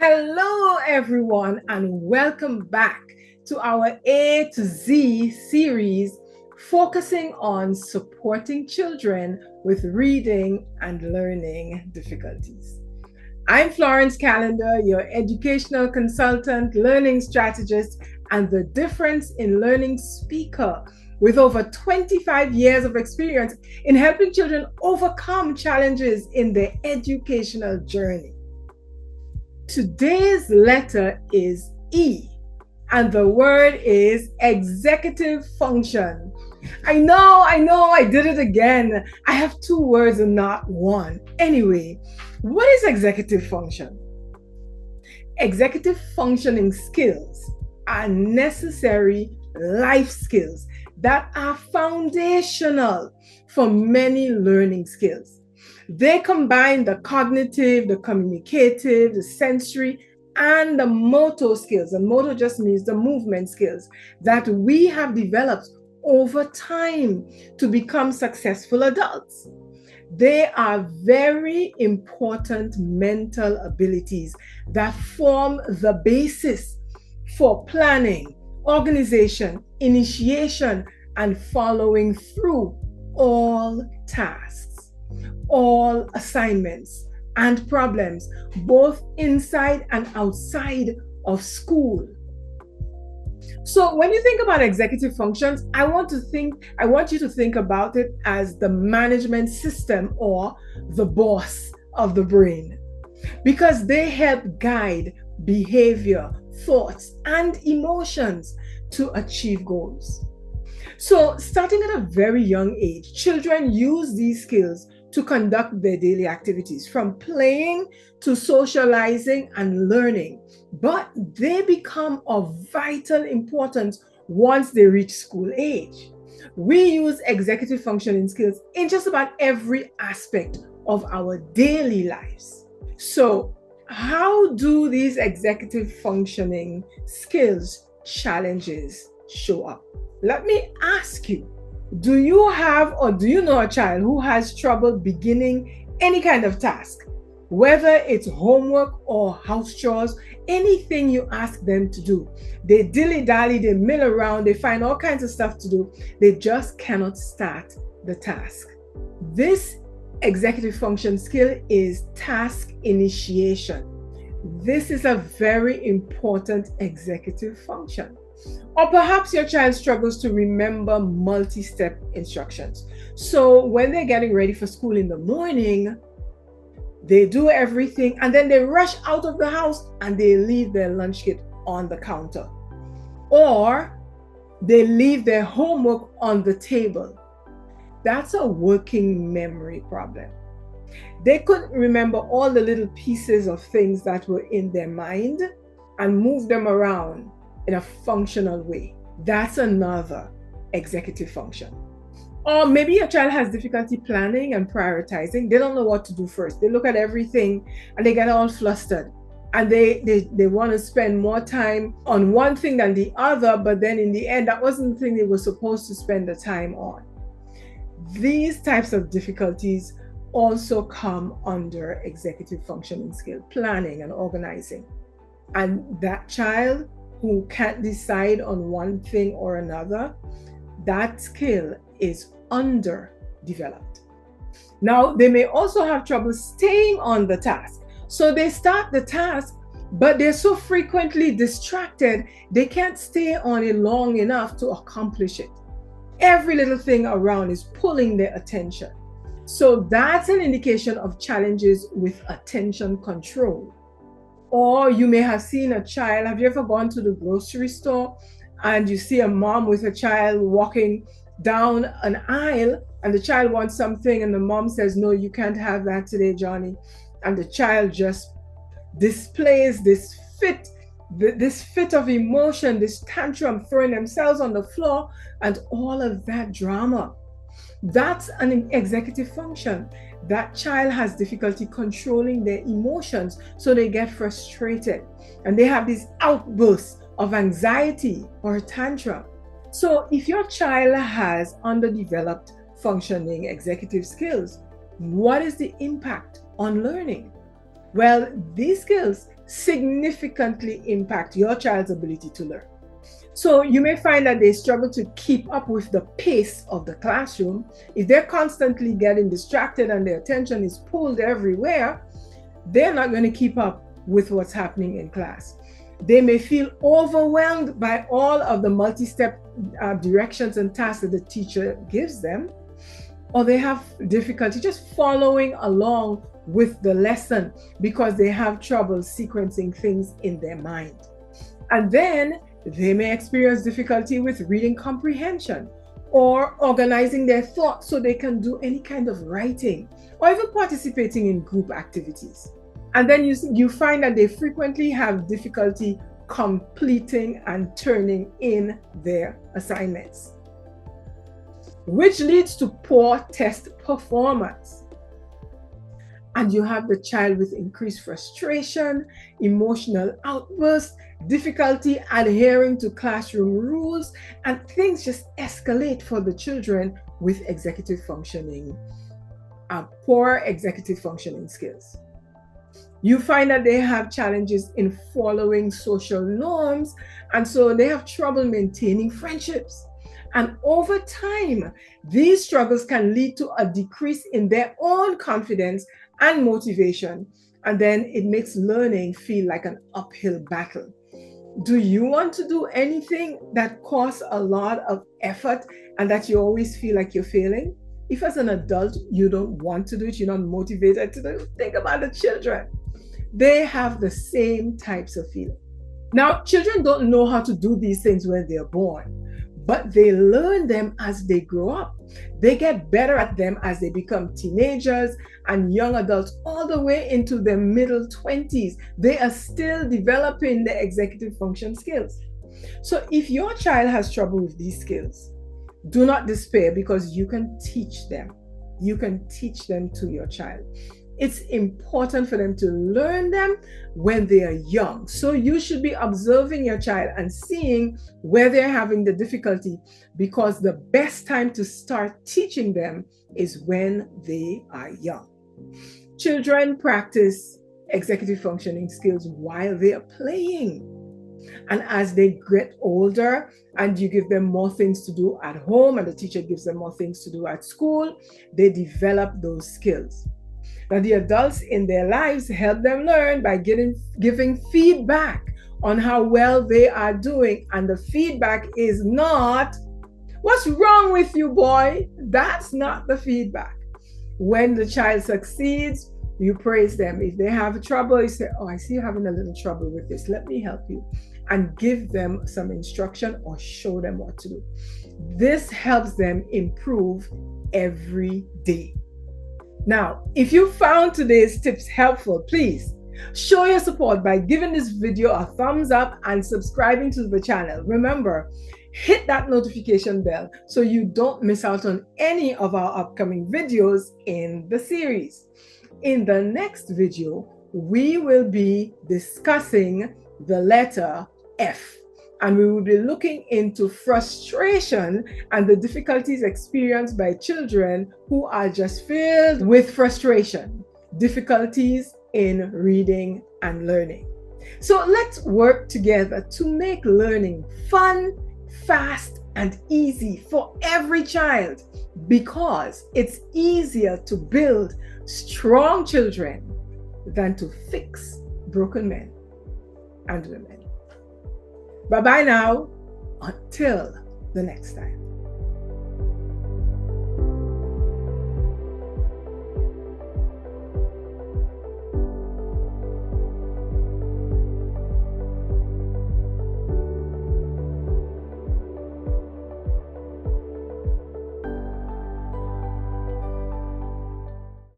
Hello, everyone, and welcome back to our A to Z series focusing on supporting children with reading and learning difficulties. I'm Florence Callender, your educational consultant, learning strategist, and the difference in learning speaker with over 25 years of experience in helping children overcome challenges in their educational journey. Today's letter is E, and the word is executive function. I know, I did it again. I have two words and not one. Anyway, what is executive function? Executive functioning skills are necessary life skills that are foundational for many learning skills. They combine the cognitive, the communicative, the sensory, and the motor skills. And motor just means the movement skills that we have developed over time to become successful adults. They are very important mental abilities that form the basis for planning, organization, initiation, and following through all tasks, all assignments and problems, both inside and outside of school. So when you think about executive functions, I want you to think about it as the management system or the boss of the brain, because they help guide behavior, thoughts, and emotions to achieve goals. So starting at a very young age, children use these skills to conduct their daily activities, from playing to socializing and learning. But they become of vital importance once they reach school age. We use executive functioning skills in just about every aspect of our daily lives. So, how do these executive functioning skills challenges show up? Let me ask you, do you have or do you know a child who has trouble beginning any kind of task? Whether it's homework or house chores, anything you ask them to do. They dilly-dally, they mill around, they find all kinds of stuff to do. They just cannot start the task. This executive function skill is task initiation. This is a very important executive function. Or perhaps your child struggles to remember multi-step instructions. So when they're getting ready for school in the morning, they do everything and then they rush out of the house and they leave their lunch kit on the counter. Or they leave their homework on the table. That's a working memory problem. They couldn't remember all the little pieces of things that were in their mind and move them around in a functional way. That's another executive function. Or maybe your child has difficulty planning and prioritizing. They don't know what to do first. They look at everything and they get all flustered. And they want to spend more time on one thing than the other, but then in the end, that wasn't the thing they were supposed to spend the time on. These types of difficulties also come under executive functioning skill, planning and organizing. And that child who can't decide on one thing or another, that skill is underdeveloped. Now, they may also have trouble staying on the task. So they start the task, but they're so frequently distracted, they can't stay on it long enough to accomplish it. Every little thing around is pulling their attention. So that's an indication of challenges with attention control. Or you may have seen a child. Have you ever gone to the grocery store and you see a mom with a child walking down an aisle and the child wants something and the mom says, "No, you can't have that today, Johnny." And the child just displays this fit of emotion, this tantrum, throwing themselves on the floor and all of that drama. That's an executive function. That child has difficulty controlling their emotions, so they get frustrated and they have these outbursts of anxiety or tantrum. So if your child has underdeveloped functioning executive skills, what is the impact on learning? Well, these skills significantly impact your child's ability to learn. So you may find that they struggle to keep up with the pace of the classroom. If they're constantly getting distracted and their attention is pulled everywhere, they're not going to keep up with what's happening in class. They may feel overwhelmed by all of the multi-step directions and tasks that the teacher gives them, or they have difficulty just following along with the lesson because they have trouble sequencing things in their mind. And then they may experience difficulty with reading comprehension or organizing their thoughts so they can do any kind of writing or even participating in group activities. And then you find that they frequently have difficulty completing and turning in their assignments, which leads to poor test performance. And you have the child with increased frustration, emotional outbursts, difficulty adhering to classroom rules, and things just escalate for the children with executive functioning, poor executive functioning skills. You find that they have challenges in following social norms, and so they have trouble maintaining friendships. And over time, these struggles can lead to a decrease in their own confidence and motivation, and then it makes learning feel like an uphill battle. Do you want to do anything that costs a lot of effort and that you always feel like you're failing? If as an adult you don't want to do it, you're not motivated to do it, think about the children. They have the same types of feeling. Now, children don't know how to do these things when they're born, but they learn them as they grow up. They get better at them as they become teenagers and young adults all the way into their middle 20s. They are still developing their executive function skills. So if your child has trouble with these skills, do not despair, because you can teach them. You can teach them to your child. It's important for them to learn them when they are young. So you should be observing your child and seeing where they're having the difficulty, because the best time to start teaching them is when they are young. Children practice executive functioning skills while they are playing. And as they get older and you give them more things to do at home and the teacher gives them more things to do at school, they develop those skills. Now, the adults in their lives help them learn by giving feedback on how well they are doing. And the feedback is not, "What's wrong with you, boy?" That's not the feedback. When the child succeeds, you praise them. If they have trouble, you say, "Oh, I see you having a little trouble with this. Let me help you." And give them some instruction or show them what to do. This helps them improve every day. Now, if you found today's tips helpful, please show your support by giving this video a thumbs up and subscribing to the channel. Remember, hit that notification bell so you don't miss out on any of our upcoming videos in the series. In the next video, we will be discussing the letter F. And we will be looking into frustration and the difficulties experienced by children who are just filled with frustration, difficulties in reading and learning. So let's work together to make learning fun, fast, and easy for every child, because it's easier to build strong children than to fix broken men and women. Bye-bye now, until the next time.